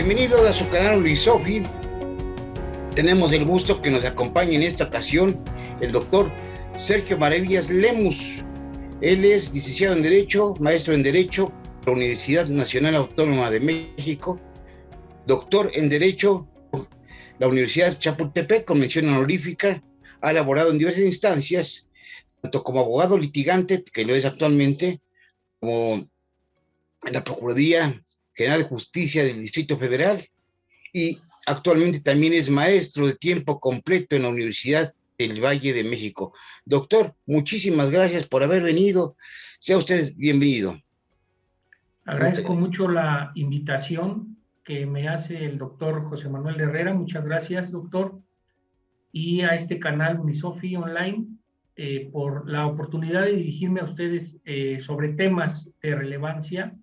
Bienvenido a su canal Unisofi. Tenemos el gusto que nos acompañe en esta ocasión el doctor Sergio Maravillas Lemus. Él es licenciado en Derecho, maestro en Derecho por la Universidad Nacional Autónoma de México, doctor en Derecho por la Universidad Chapultepec con mención honorífica. Ha elaborado en diversas instancias, tanto como abogado litigante, que lo es actualmente, como en la Procuraduría General de Justicia del Distrito Federal, y actualmente también es maestro de tiempo completo en la Universidad del Valle de México. Doctor, muchísimas gracias por haber venido. Sea usted bienvenido. Agradezco mucho la invitación que me hace el doctor José Manuel Herrera. Muchas gracias, doctor. Y a este canal Unisofi Online por la oportunidad de dirigirme a ustedes sobre temas de relevancia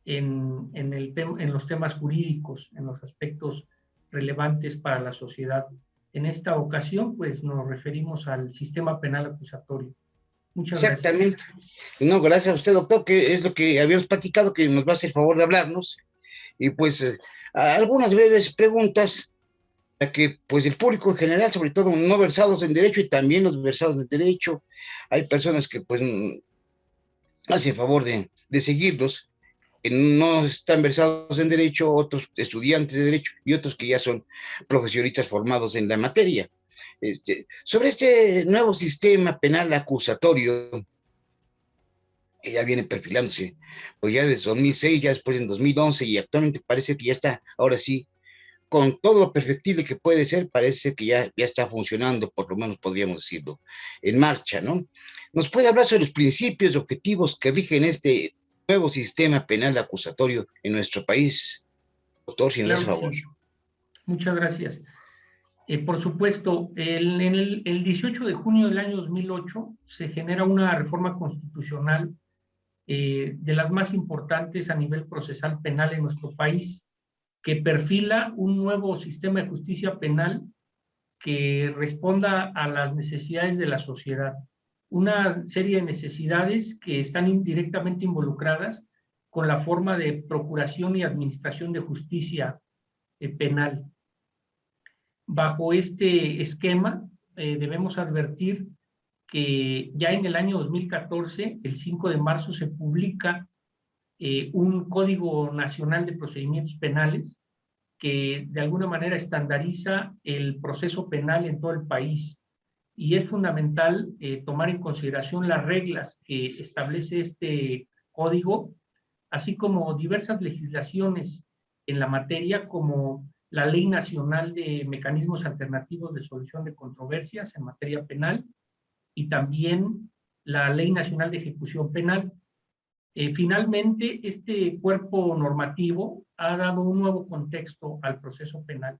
en los temas jurídicos, en los aspectos relevantes para la sociedad. En esta ocasión, pues nos referimos al sistema penal acusatorio. Muchas Exactamente. gracias. No, gracias a usted, doctor, que es lo que habíamos platicado, que nos va a hacer el favor de hablarnos. Y pues algunas breves preguntas para que pues el público en general, sobre todo no versados en derecho y también los versados en derecho, hay personas que pues hacen favor de seguirlos, que no están versados en derecho, otros estudiantes de derecho y otros que ya son profesionistas formados en la materia. Sobre este nuevo sistema penal acusatorio, que ya viene perfilándose, pues ya desde 2006, ya después en 2011, y actualmente parece que ya está, ahora sí, con todo lo perfectible que puede ser, parece que ya está funcionando, por lo menos podríamos decirlo, en marcha, ¿no? ¿Nos puede hablar sobre los principios y objetivos que rigen este nuevo sistema penal acusatorio en nuestro país, doctor, si nos hace favor? Sí. Muchas gracias. Por supuesto, el 18 de junio del año 2008 se genera una reforma constitucional de las más importantes a nivel procesal penal en nuestro país, que perfila un nuevo sistema de justicia penal que responda a las necesidades de la sociedad. Una serie de necesidades que están directamente involucradas con la forma de procuración y administración de justicia penal. Bajo este esquema, debemos advertir que ya en el año 2014, el 5 de marzo, se publica un Código Nacional de Procedimientos Penales que de alguna manera estandariza el proceso penal en todo el país. Y es fundamental tomar en consideración las reglas que establece este código, así como diversas legislaciones en la materia, como la Ley Nacional de Mecanismos Alternativos de Solución de Controversias en materia penal y también la Ley Nacional de Ejecución Penal. Finalmente, este cuerpo normativo ha dado un nuevo contexto al proceso penal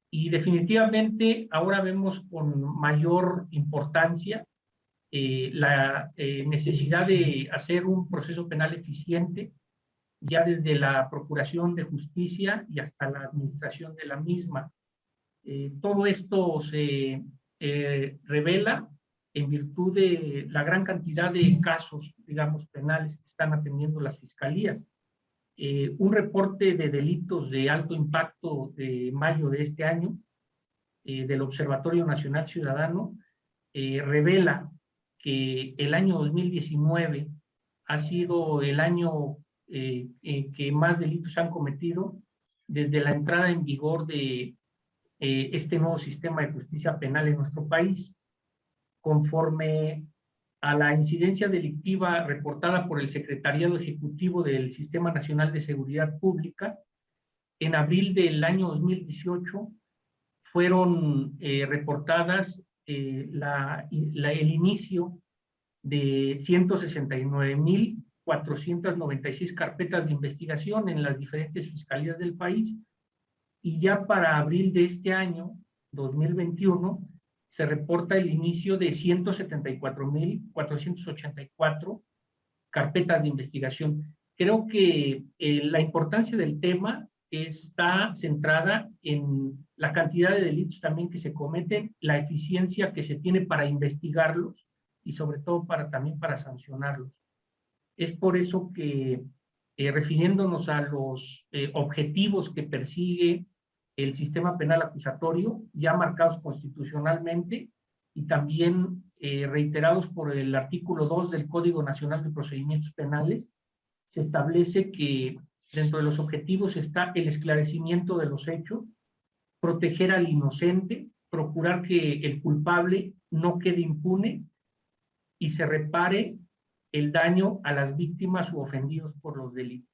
y definitivamente ahora vemos con mayor importancia la necesidad de hacer un proceso penal eficiente, ya desde la procuración de justicia y hasta la administración de la misma. Todo esto se revela en virtud de la gran cantidad de casos, digamos, penales que están atendiendo las fiscalías. Un reporte de delitos de alto impacto de mayo de este año del Observatorio Nacional Ciudadano revela que el año 2019 ha sido el año que más delitos se han cometido desde la entrada en vigor de este nuevo sistema de justicia penal en nuestro país. Conforme a la incidencia delictiva reportada por el Secretariado Ejecutivo del Sistema Nacional de Seguridad Pública, en abril del año 2018 fueron reportadas el inicio de 169,496 carpetas de investigación en las diferentes fiscalías del país, y ya para abril de este año, 2021, se reporta el inicio de 174,484 carpetas de investigación. Creo que la importancia del tema está centrada en la cantidad de delitos también que se cometen, la eficiencia que se tiene para investigarlos y sobre todo también para sancionarlos. Es por eso que refiriéndonos a los objetivos que persigue el sistema penal acusatorio, ya marcados constitucionalmente y también reiterados por el artículo 2 del Código Nacional de Procedimientos Penales. Se establece que dentro de los objetivos está el esclarecimiento de los hechos, proteger al inocente, procurar que el culpable no quede impune y se repare el daño a las víctimas u ofendidos por los delitos.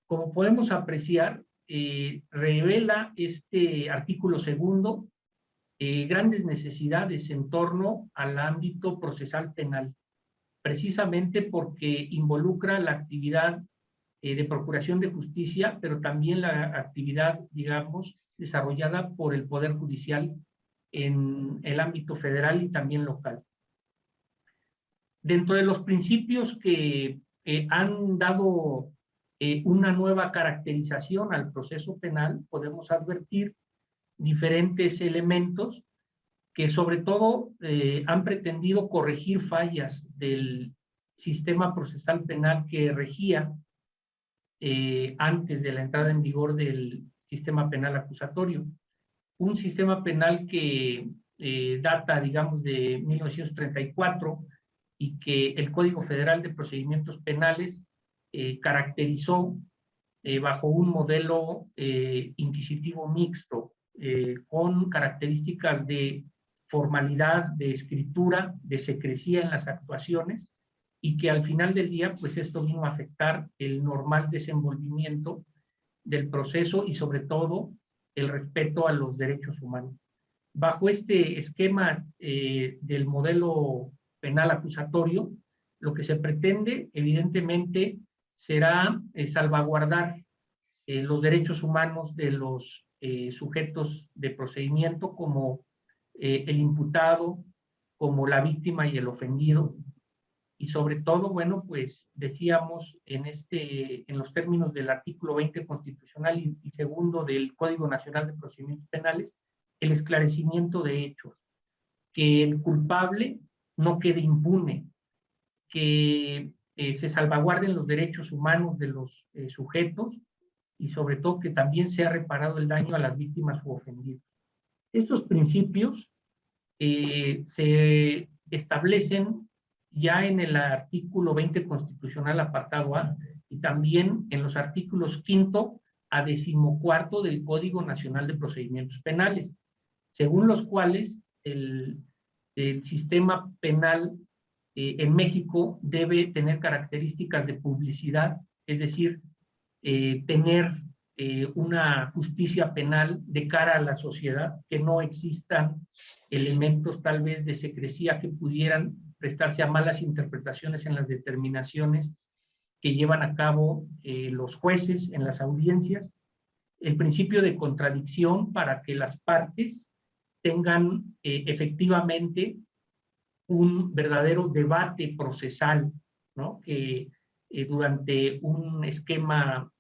Como podemos apreciar, revela este artículo segundo grandes necesidades en torno al ámbito procesal penal, precisamente porque involucra la actividad de procuración de justicia, pero también la actividad, digamos, desarrollada por el Poder Judicial en el ámbito federal y también local. Dentro de los principios que han dado una nueva caracterización al proceso penal, podemos advertir diferentes elementos que sobre todo han pretendido corregir fallas del sistema procesal penal que regía antes de la entrada en vigor del sistema penal acusatorio. Un sistema penal que data, digamos, de 1934 y que el Código Federal de Procedimientos Penales caracterizó bajo un modelo inquisitivo mixto, con características de formalidad, de escritura, de secrecía en las actuaciones, y que al final del día, pues esto vino a afectar el normal desenvolvimiento del proceso y sobre todo el respeto a los derechos humanos. Bajo este esquema del modelo penal acusatorio, lo que se pretende, evidentemente, será salvaguardar los derechos humanos de los sujetos de procedimiento, como el imputado, como la víctima y el ofendido. Y sobre todo, bueno, pues decíamos en los términos del artículo 20 constitucional y segundo del Código Nacional de Procedimientos Penales, el esclarecimiento de hechos, que el culpable no quede impune, que se salvaguarden los derechos humanos de los sujetos y sobre todo que también sea reparado el daño a las víctimas u ofendidos. Estos principios se establecen ya en el artículo 20 constitucional apartado A y también en los artículos 5º a 14º del Código Nacional de Procedimientos Penales, según los cuales el sistema penal en México debe tener características de publicidad, es decir, tener una justicia penal de cara a la sociedad, que no existan elementos tal vez de secrecía que pudieran prestarse a malas interpretaciones en las determinaciones que llevan a cabo los jueces en las audiencias, el principio de contradicción para que las partes tengan efectivamente un verdadero debate procesal, ¿no? Que durante un esquema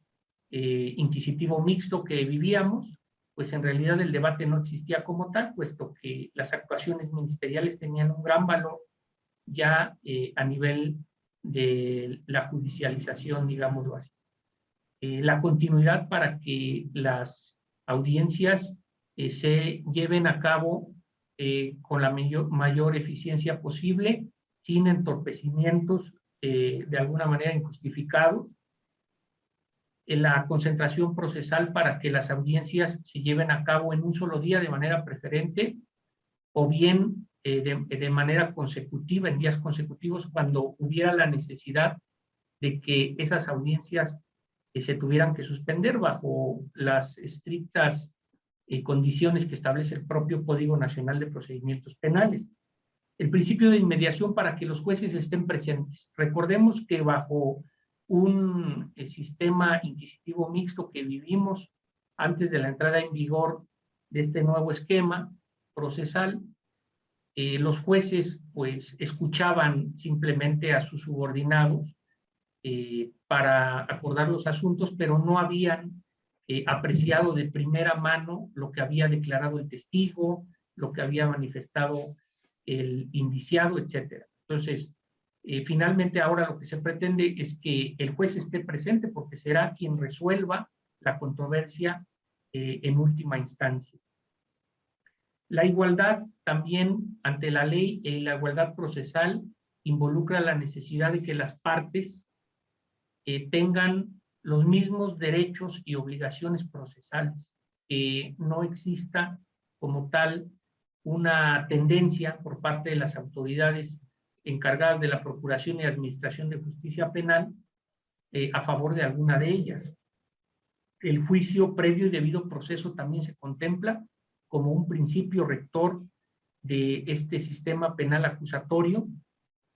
inquisitivo mixto que vivíamos, pues en realidad el debate no existía como tal, puesto que las actuaciones ministeriales tenían un gran valor ya a nivel de la judicialización, digámoslo así. La continuidad para que las audiencias se lleven a cabo con la mayor eficiencia posible, sin entorpecimientos de alguna manera injustificados, la concentración procesal para que las audiencias se lleven a cabo en un solo día de manera preferente, o bien de manera consecutiva, en días consecutivos, cuando hubiera la necesidad de que esas audiencias se tuvieran que suspender bajo las estrictas condiciones que establece el propio Código Nacional de Procedimientos Penales. El principio de inmediación para que los jueces estén presentes. Recordemos que bajo un sistema inquisitivo mixto que vivimos antes de la entrada en vigor de este nuevo esquema procesal, los jueces pues escuchaban simplemente a sus subordinados para acordar los asuntos, pero no habían apreciado de primera mano lo que había declarado el testigo, lo que había manifestado el indiciado, etcétera. Entonces, Finalmente, ahora lo que se pretende es que el juez esté presente porque será quien resuelva la controversia en última instancia. La igualdad también ante la ley y la igualdad procesal involucra la necesidad de que las partes tengan los mismos derechos y obligaciones procesales, que no exista como tal una tendencia por parte de las autoridades encargadas de la Procuración y Administración de Justicia Penal a favor de alguna de ellas. El juicio previo y debido proceso también se contempla como un principio rector de este sistema penal acusatorio,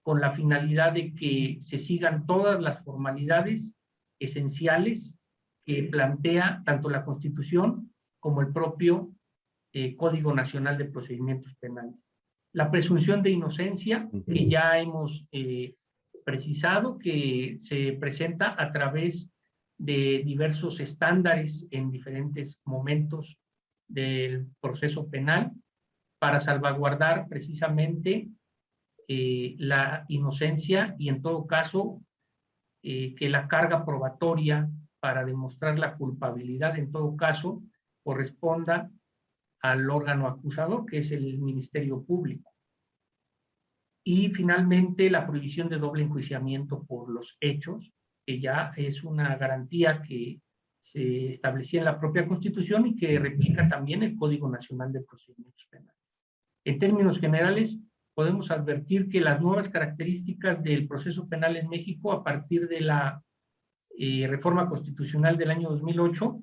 con la finalidad de que se sigan todas las formalidades esenciales que plantea tanto la Constitución como el propio Código Nacional de Procedimientos Penales. La presunción de inocencia, que ya hemos precisado, que se presenta a través de diversos estándares en diferentes momentos del proceso penal para salvaguardar precisamente la inocencia y en todo caso que la carga probatoria para demostrar la culpabilidad en todo caso corresponda al órgano acusador, que es el Ministerio Público. Y finalmente la prohibición de doble enjuiciamiento por los hechos, que ya es una garantía que se establecía en la propia Constitución y que replica también el Código Nacional de Procedimientos Penales. En términos generales, podemos advertir que las nuevas características del proceso penal en México a partir de la reforma constitucional del año 2008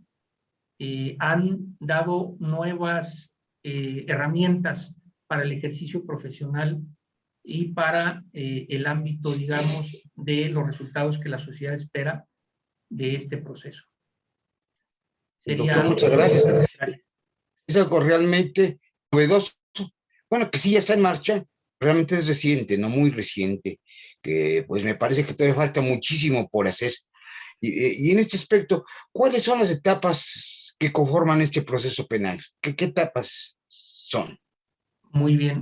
han dado nuevas herramientas para el ejercicio profesional y para el ámbito, digamos, de los resultados que la sociedad espera de este proceso. Doctor, muchas gracias. Gracias. Es algo realmente novedoso. Bueno, que sí ya está en marcha, realmente es reciente, no muy reciente, que pues me parece que todavía falta muchísimo por hacer. Y en este aspecto, ¿cuáles son las etapas que conforman este proceso penal? ¿Qué etapas son? Muy bien.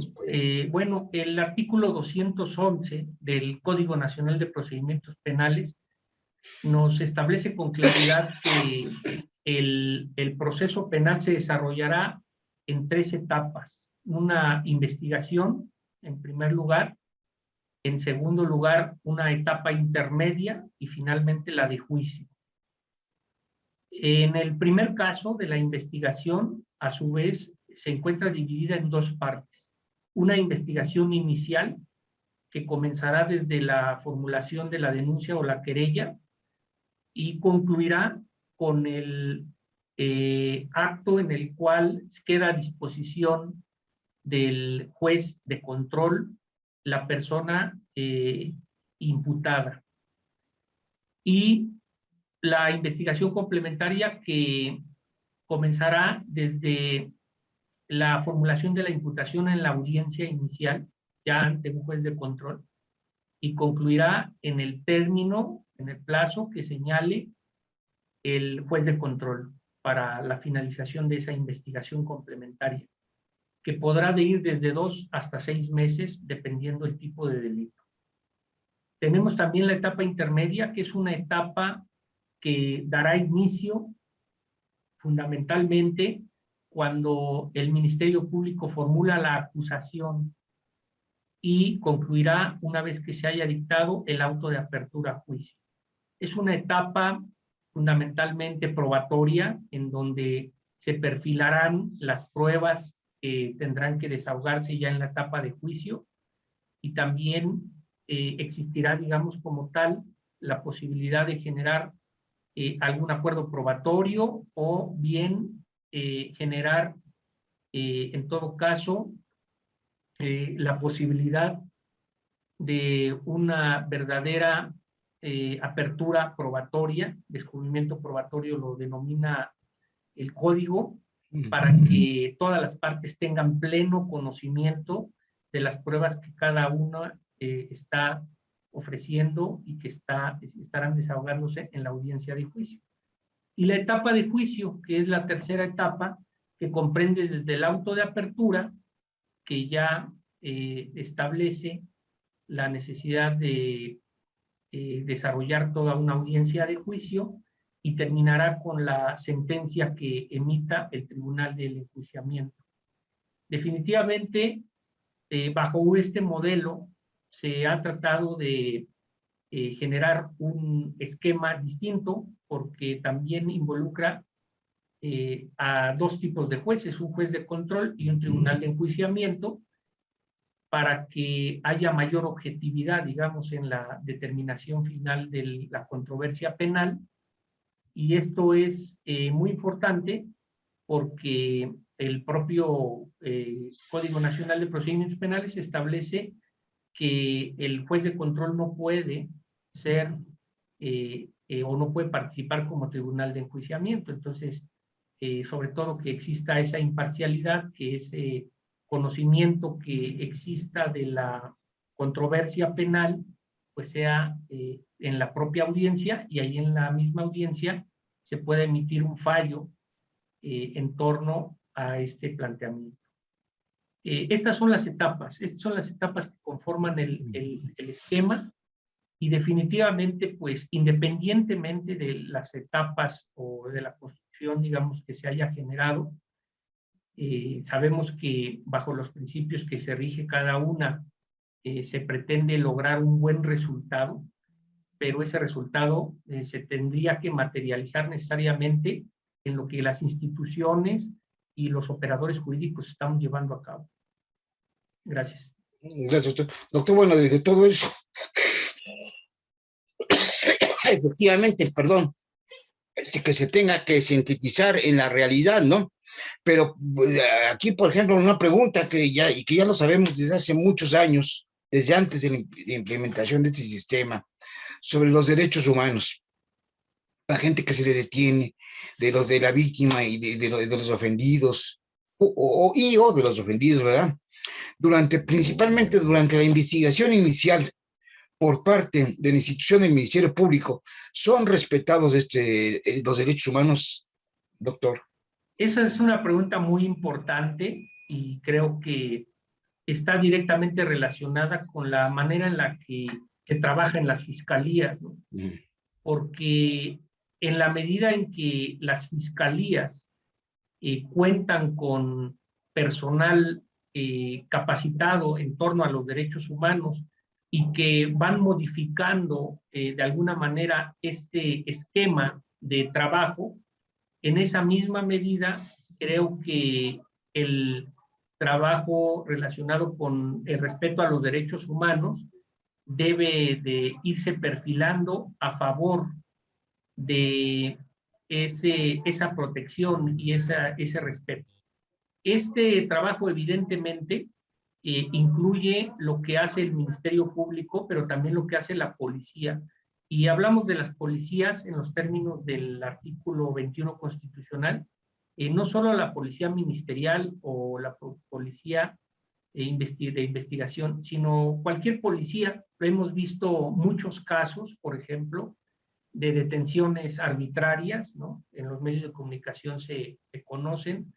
Bueno, el artículo 211 del Código Nacional de Procedimientos Penales nos establece con claridad que el proceso penal se desarrollará en 3 etapas. Una investigación, en primer lugar. En segundo lugar, una etapa intermedia y finalmente la de juicio. En el primer caso de la investigación, a su vez, se encuentra dividida en 2 partes. Una investigación inicial, que comenzará desde la formulación de la denuncia o la querella y concluirá con el acto en el cual queda a disposición del juez de control la persona imputada. Y la investigación complementaria, que comenzará desde la formulación de la imputación en la audiencia inicial, ya ante un juez de control, y concluirá en el término, en el plazo que señale el juez de control para la finalización de esa investigación complementaria, que podrá de ir desde 2 hasta 6 meses, dependiendo del tipo de delito. Tenemos también la etapa intermedia, que es una etapa que dará inicio fundamentalmente cuando el Ministerio Público formula la acusación y concluirá una vez que se haya dictado el auto de apertura a juicio. Es una etapa fundamentalmente probatoria, en donde se perfilarán las pruebas que tendrán que desahogarse ya en la etapa de juicio, y también existirá, digamos, como tal, la posibilidad de generar algún acuerdo probatorio o bien generar, en todo caso, la posibilidad de una verdadera apertura probatoria. Descubrimiento probatorio lo denomina el código, para que todas las partes tengan pleno conocimiento de las pruebas que cada una está ofreciendo y que estarán desahogándose en la audiencia de juicio. Y la etapa de juicio, que es la tercera etapa, que comprende desde el auto de apertura, que ya establece la necesidad de desarrollar toda una audiencia de juicio y terminará con la sentencia que emita el Tribunal del Enjuiciamiento. Definitivamente, bajo este modelo se ha tratado de generar un esquema distinto porque también involucra a dos tipos de jueces, un juez de control y un tribunal de enjuiciamiento, para que haya mayor objetividad, digamos, en la determinación final de la controversia penal. Y esto es muy importante porque el propio Código Nacional de Procedimientos Penales establece que el juez de control no puede ser o no puede participar como tribunal de enjuiciamiento. Entonces, sobre todo que exista esa imparcialidad, que ese conocimiento que exista de la controversia penal, pues sea en la propia audiencia, y ahí en la misma audiencia se puede emitir un fallo en torno a este planteamiento. Estas son las etapas que conforman el esquema, y definitivamente, pues, independientemente de las etapas o de la construcción, digamos, que se haya generado, sabemos que bajo los principios que se rige cada una, se pretende lograr un buen resultado, pero ese resultado se tendría que materializar necesariamente en lo que las instituciones y los operadores jurídicos estamos llevando a cabo. Gracias. Gracias, doctor. Doctor, bueno, desde todo eso, efectivamente, perdón, que se tenga que sintetizar en la realidad, ¿no? Pero aquí, por ejemplo, una pregunta que ya lo sabemos desde hace muchos años, desde antes de la implementación de este sistema, sobre los derechos humanos, la gente que se le detiene, de los de la víctima y de los ofendidos, o de los ofendidos, ¿verdad? Principalmente durante la investigación inicial por parte de la institución del Ministerio Público, ¿son respetados los derechos humanos, doctor? Esa es una pregunta muy importante y creo que está directamente relacionada con la manera en la que se trabaja en las fiscalías, ¿no? Porque en la medida en que las fiscalías cuentan con personal capacitado en torno a los derechos humanos y que van modificando de alguna manera este esquema de trabajo, en esa misma medida creo que el trabajo relacionado con el respeto a los derechos humanos debe de irse perfilando a favor de esa protección y ese respeto. Este trabajo evidentemente incluye lo que hace el Ministerio Público, pero también lo que hace la policía. Y hablamos de las policías en los términos del artículo 21 constitucional, no solo la policía ministerial o la policía de investigación, sino cualquier policía. Hemos visto muchos casos, por ejemplo, de detenciones arbitrarias, ¿no? En los medios de comunicación se conocen.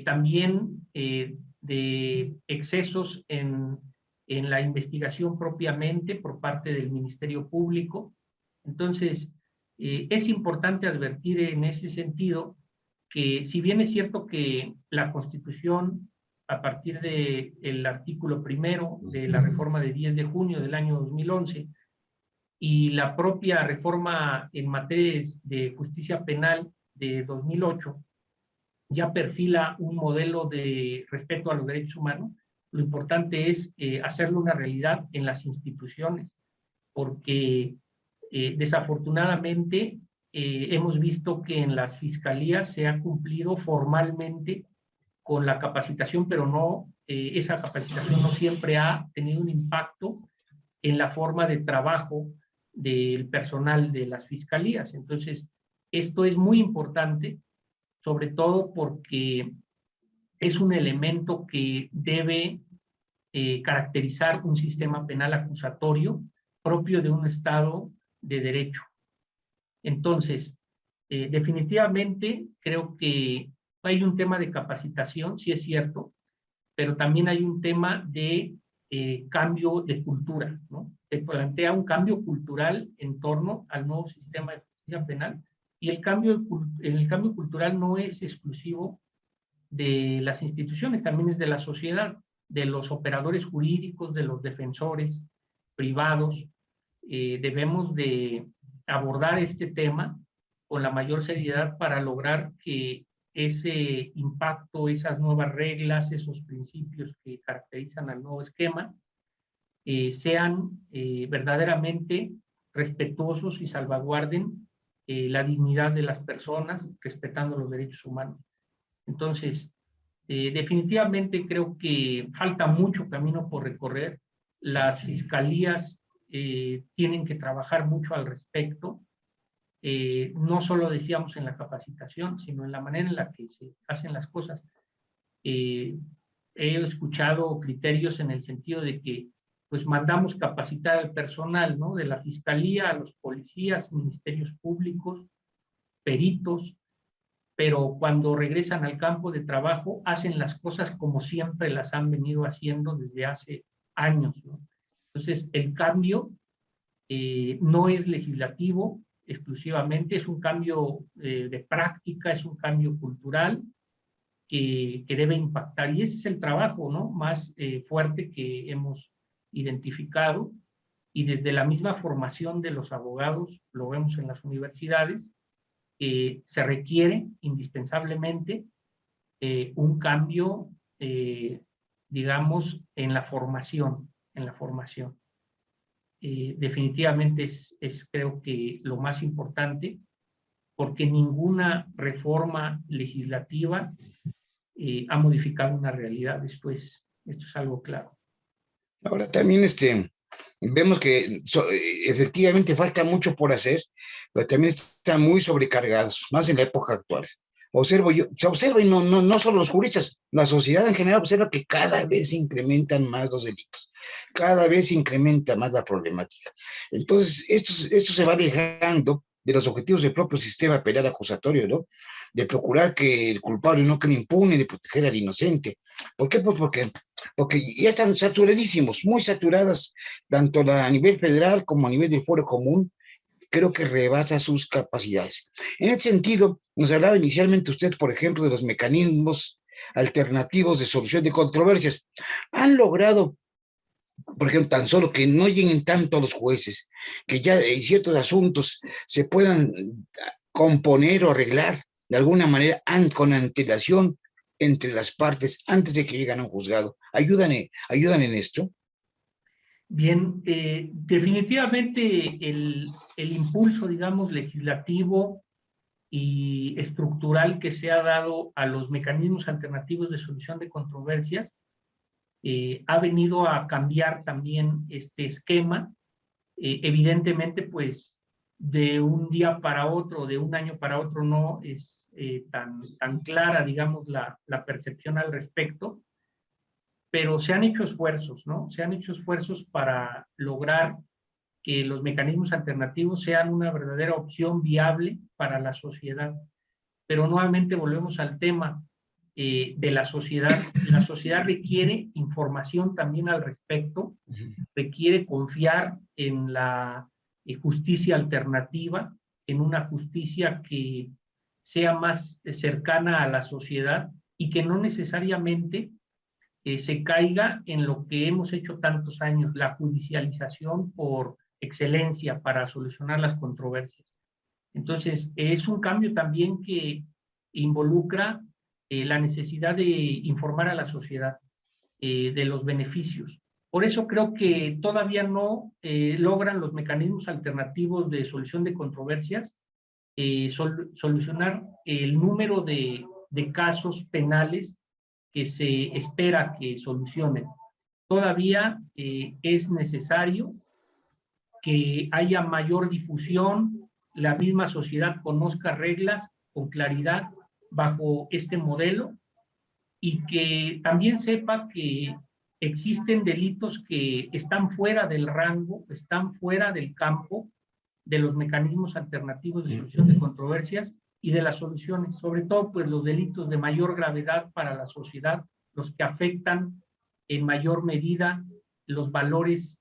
También de excesos en la investigación propiamente por parte del Ministerio Público. Entonces, es importante advertir en ese sentido que, si bien es cierto que la Constitución, a partir del artículo 1 de la reforma de 10 de junio del año 2011, y la propia reforma en materia de justicia penal de 2008, ya perfila un modelo de respeto a los derechos humanos, lo importante es hacerlo una realidad en las instituciones, porque desafortunadamente hemos visto que en las fiscalías se ha cumplido formalmente con la capacitación, pero no, esa capacitación no siempre ha tenido un impacto en la forma de trabajo del personal de las fiscalías. Entonces, esto es muy importante, sobre todo porque es un elemento que debe caracterizar un sistema penal acusatorio propio de un Estado de derecho. Entonces, definitivamente creo que hay un tema de capacitación, sí es cierto, pero también hay un tema de cambio de cultura, ¿no? Se plantea un cambio cultural en torno al nuevo sistema de justicia penal, y el cambio cultural no es exclusivo de las instituciones, también es de la sociedad, de los operadores jurídicos, de los defensores privados. Debemos de abordar este tema con la mayor seriedad para lograr que ese impacto, esas nuevas reglas, esos principios que caracterizan al nuevo esquema, sean verdaderamente respetuosos y salvaguarden la dignidad de las personas, respetando los derechos humanos. Entonces, definitivamente creo que falta mucho camino por recorrer. Las fiscalías tienen que trabajar mucho al respecto. No solo decíamos en la capacitación, sino en la manera en la que se hacen las cosas. He escuchado criterios en el sentido de que pues mandamos capacitar al personal, ¿no? De la fiscalía, a los policías, ministerios públicos, peritos, pero cuando regresan al campo de trabajo hacen las cosas como siempre las han venido haciendo desde hace años, ¿no? Entonces, el cambio no es legislativo exclusivamente, es un cambio de práctica, es un cambio cultural que debe impactar, y ese es el trabajo, ¿no? Más fuerte que hemos identificado, y desde la misma formación de los abogados, lo vemos en las universidades, se requiere indispensablemente un cambio, digamos, en la formación, definitivamente es creo que lo más importante, porque ninguna reforma legislativa ha modificado una realidad después. Esto es algo claro. Ahora también vemos que efectivamente falta mucho por hacer, pero también están muy sobrecargados, más en la época actual. Se observa, y no solo los juristas, la sociedad en general observa que cada vez se incrementan más los delitos, cada vez se incrementa más la problemática. Entonces, esto se va alejando de los objetivos del propio sistema penal acusatorio, ¿no? De procurar que el culpable no quede impune, de proteger al inocente. ¿Por qué? Pues porque ya están saturadísimos, muy saturadas, tanto a nivel federal como a nivel del fuero común. Creo que rebasa sus capacidades. En ese sentido, nos hablaba inicialmente usted, por ejemplo, de los mecanismos alternativos de solución de controversias. Han logrado, por ejemplo, tan solo que no lleguen tanto a los jueces, que ya en ciertos asuntos se puedan componer o arreglar de alguna manera con antelación entre las partes antes de que lleguen a un juzgado. ¿Ayudan en esto? Bien, definitivamente el impulso, digamos, legislativo y estructural que se ha dado a los mecanismos alternativos de solución de controversias ha venido a cambiar también este esquema. Evidentemente, pues, de un día para otro, de un año para otro, no es tan clara, digamos, la percepción al respecto, pero se han hecho esfuerzos, ¿no? Se han hecho esfuerzos para lograr que los mecanismos alternativos sean una verdadera opción viable para la sociedad. Pero nuevamente volvemos al tema de la sociedad. La sociedad requiere información también al respecto, requiere confiar en la justicia alternativa, en una justicia que sea más cercana a la sociedad y que no necesariamente se caiga en lo que hemos hecho tantos años, la judicialización por excelencia para solucionar las controversias. Entonces, es un cambio también que involucra la necesidad de informar a la sociedad de los beneficios. Por eso creo que todavía no logran los mecanismos alternativos de solución de controversias solucionar el número de casos penales que se espera que solucionen. Todavía es necesario que haya mayor difusión, la misma sociedad conozca reglas con claridad bajo este modelo, y que también sepa que existen delitos que están fuera del rango, están fuera del campo de los mecanismos alternativos de solución de controversias y de las soluciones, sobre todo pues los delitos de mayor gravedad para la sociedad, los que afectan en mayor medida los valores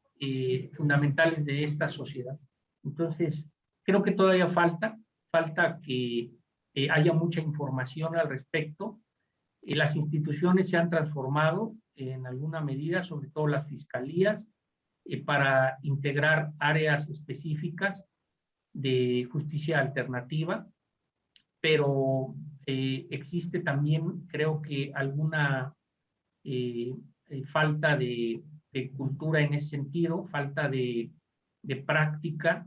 fundamentales de esta sociedad. Entonces, creo que todavía falta que haya mucha información al respecto. Las instituciones se han transformado en alguna medida, sobre todo las fiscalías, para integrar áreas específicas de justicia alternativa, pero existe también, creo que, alguna falta de cultura en ese sentido, falta de práctica,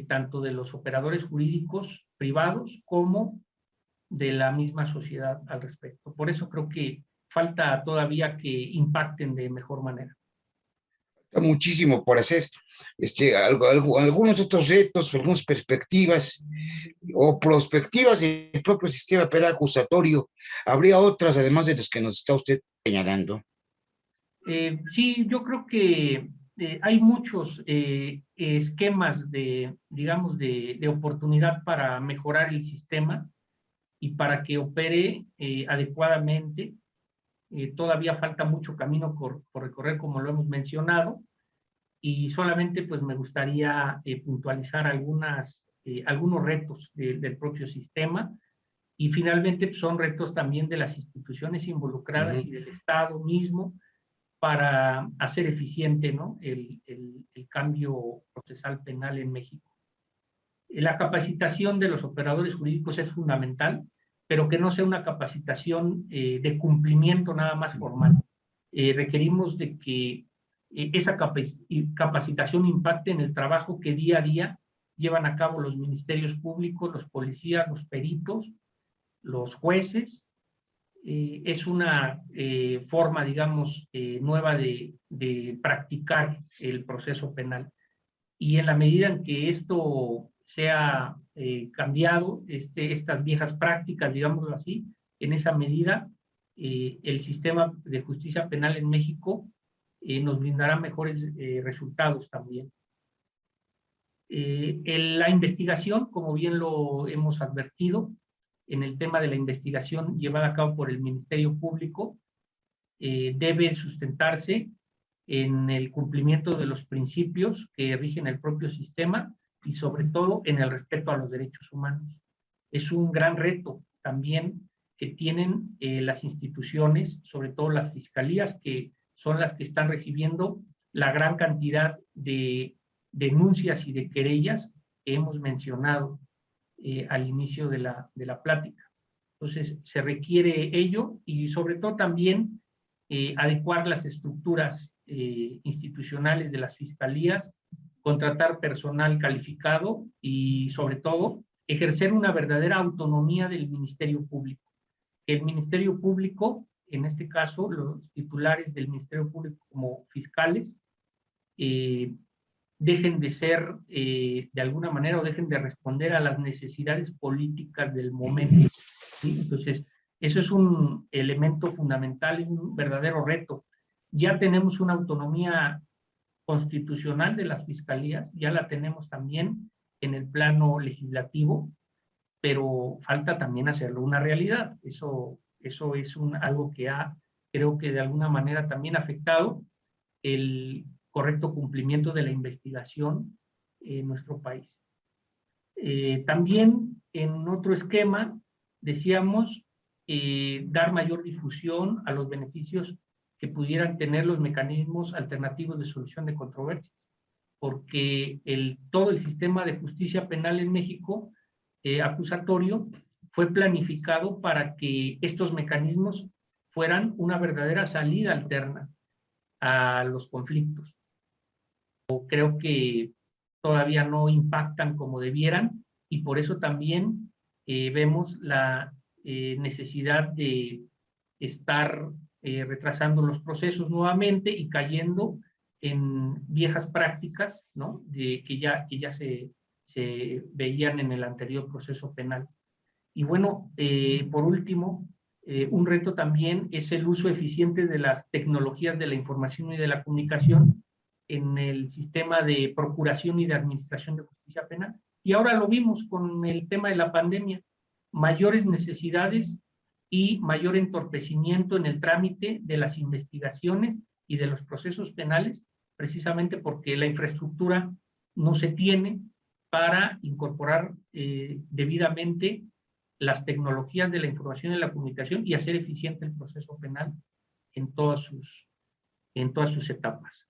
tanto de los operadores jurídicos privados como de la misma sociedad al respecto. Por eso creo que falta todavía que impacten de mejor manera. Muchísimo por hacer, algunos otros retos, algunas perspectivas o prospectivas del propio sistema penal acusatorio. ¿Habría otras además de las que nos está usted señalando? Sí, yo creo que hay muchos esquemas digamos, de oportunidad para mejorar el sistema y para que opere adecuadamente. Todavía falta mucho camino por recorrer, como lo hemos mencionado, y solamente pues me gustaría puntualizar algunos retos del propio sistema, y finalmente pues, son retos también de las instituciones involucradas y del Estado mismo para hacer eficiente, ¿no?, el cambio procesal penal en México. La capacitación de los operadores jurídicos es fundamental, pero que no sea una capacitación de cumplimiento nada más formal. Requerimos de que esa capacitación impacte en el trabajo que día a día llevan a cabo los ministerios públicos, los policías, los peritos, los jueces. Es una forma, digamos, nueva de practicar el proceso penal. Y en la medida en que esto sea cambiado, estas viejas prácticas, digámoslo así, en esa medida, el sistema de justicia penal en México nos brindará mejores resultados también. La investigación, como bien lo hemos advertido, en el tema de la investigación llevada a cabo por el Ministerio Público, debe sustentarse en el cumplimiento de los principios que rigen el propio sistema y sobre todo en el respeto a los derechos humanos. Es un gran reto también que tienen las instituciones, sobre todo las fiscalías, que son las que están recibiendo la gran cantidad de denuncias y de querellas que hemos mencionado al inicio de la plática. Entonces, se requiere ello y sobre todo también adecuar las estructuras institucionales de las fiscalías, contratar personal calificado y sobre todo ejercer una verdadera autonomía del Ministerio Público. El Ministerio Público, en este caso los titulares del Ministerio Público como fiscales, dejen de ser de alguna manera o dejen de responder a las necesidades políticas del momento, ¿sí? Entonces, eso es un elemento fundamental, un verdadero reto. Ya tenemos una autonomía constitucional de las fiscalías, ya la tenemos también en el plano legislativo, pero falta también hacerlo una realidad. Eso es algo que creo que de alguna manera también ha afectado el correcto cumplimiento de la investigación en nuestro país. También en otro esquema decíamos dar mayor difusión a los beneficios que pudieran tener los mecanismos alternativos de solución de controversias, porque todo el sistema de justicia penal en México acusatorio fue planificado para que estos mecanismos fueran una verdadera salida alterna a los conflictos. Creo que todavía no impactan como debieran y por eso también vemos la necesidad de estar retrasando los procesos nuevamente y cayendo en viejas prácticas, ¿no?, que ya se veían en el anterior proceso penal. Y bueno, por último, un reto también es el uso eficiente de las tecnologías de la información y de la comunicación en el sistema de procuración y de administración de justicia penal. Y ahora lo vimos con el tema de la pandemia, mayores necesidades y mayor entorpecimiento en el trámite de las investigaciones y de los procesos penales, precisamente porque la infraestructura no se tiene para incorporar debidamente las tecnologías de la información y la comunicación y hacer eficiente el proceso penal en todas sus etapas.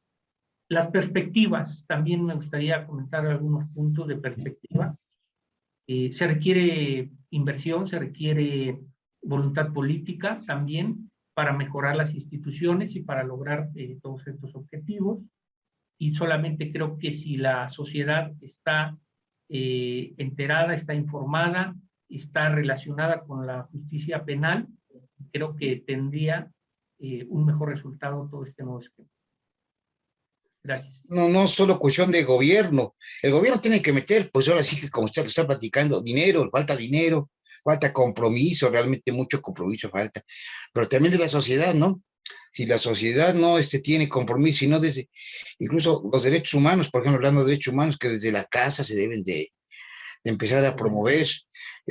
Las perspectivas, también me gustaría comentar algunos puntos de perspectiva. Se requiere inversión, se requiere voluntad política también para mejorar las instituciones y para lograr todos estos objetivos. Y solamente creo que si la sociedad está enterada, está informada, está relacionada con la justicia penal, creo que tendría un mejor resultado todo este nuevo esquema. Gracias. No solo cuestión de gobierno. El gobierno tiene que meter, pues ahora sí que como usted lo está platicando, dinero, falta compromiso, realmente mucho compromiso falta, pero también de la sociedad, ¿no? Si la sociedad no tiene compromiso y no desde, incluso los derechos humanos, por ejemplo, hablando de derechos humanos, que desde la casa se deben de empezar a promover,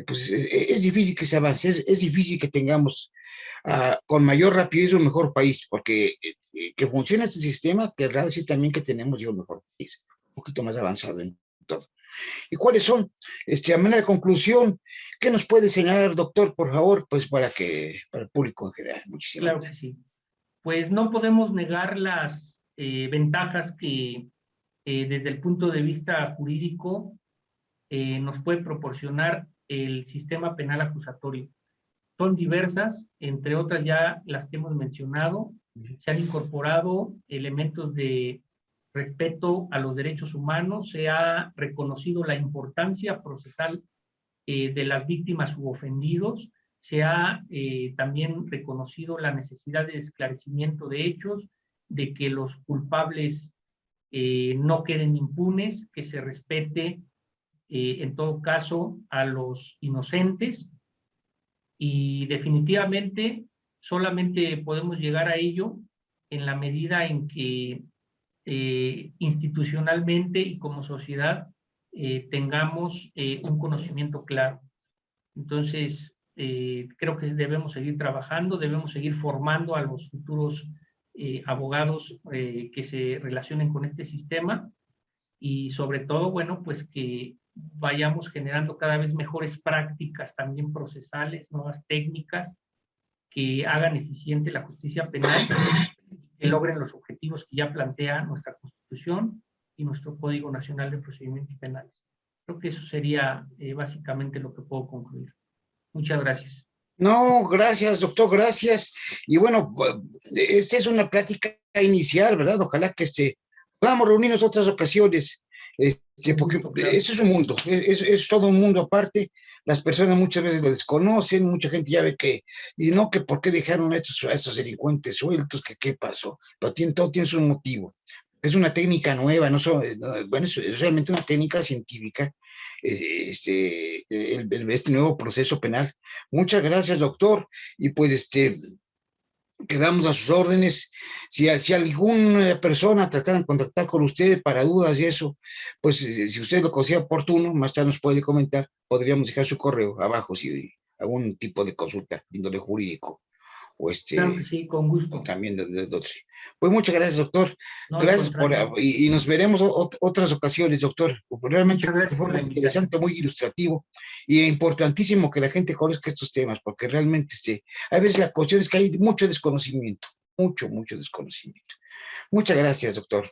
pues es difícil que se avance, es difícil que tengamos con mayor rapidez un mejor país, porque que funcione este sistema querrá decir también que tenemos ya un mejor país, un poquito más avanzado en todo. ¿Y cuáles son, a manera de conclusión, qué nos puede señalar, doctor, por favor, pues para el público en general? Muchísimas gracias. Claro que sí. Pues no podemos negar las ventajas que desde el punto de vista jurídico nos puede proporcionar el sistema penal acusatorio. Son diversas, entre otras ya las que hemos mencionado. Se han incorporado elementos de respeto a los derechos humanos, se ha reconocido la importancia procesal de las víctimas u ofendidos, se ha también reconocido la necesidad de esclarecimiento de hechos, de que los culpables no queden impunes, que se respete en todo caso a los inocentes, y definitivamente solamente podemos llegar a ello en la medida en que institucionalmente y como sociedad tengamos un conocimiento claro. Entonces, creo que debemos seguir trabajando, debemos seguir formando a los futuros abogados que se relacionen con este sistema y sobre todo, bueno, pues que vayamos generando cada vez mejores prácticas también procesales, nuevas técnicas que hagan eficiente la justicia penal, que logren los objetivos que ya plantea nuestra Constitución y nuestro Código Nacional de Procedimientos Penales. Creo que eso sería básicamente lo que puedo concluir. Muchas gracias. No, gracias, doctor, gracias. Y bueno, esta es una plática inicial, ¿verdad? Ojalá que podamos reunirnos otras ocasiones, porque esto es un mundo, es todo un mundo aparte. Las personas muchas veces lo desconocen, mucha gente ya ve que, y no, que por qué dejaron a estos delincuentes sueltos, que qué pasó, pero todo tiene su motivo. Es una técnica nueva, bueno, es realmente una técnica científica, este nuevo proceso penal. Muchas gracias, doctor, y pues quedamos a sus órdenes. Si alguna persona tratara de contactar con usted para dudas y eso, pues si usted lo considera oportuno, más tarde nos puede comentar, podríamos dejar su correo abajo si algún tipo de consulta de índole jurídico o Claro que sí, con gusto. También de otros. Pues muchas gracias, doctor. No, gracias y nos veremos otras ocasiones, doctor. Realmente fue interesante, muy ilustrativo y importantísimo que la gente conozca estos temas, porque realmente a veces la cuestión es que hay mucho desconocimiento, mucho desconocimiento. Muchas gracias, doctor.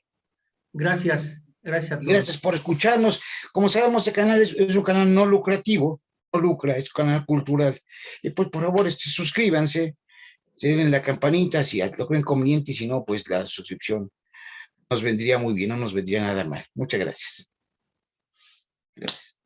Gracias a todos. Gracias por escucharnos. Como sabemos, este canal es un canal no lucrativo, no lucra, es un canal cultural. Y pues por favor, suscríbanse, den la campanita si lo creen conveniente, y si no, pues la suscripción nos vendría muy bien, no nos vendría nada mal. Muchas gracias. Gracias.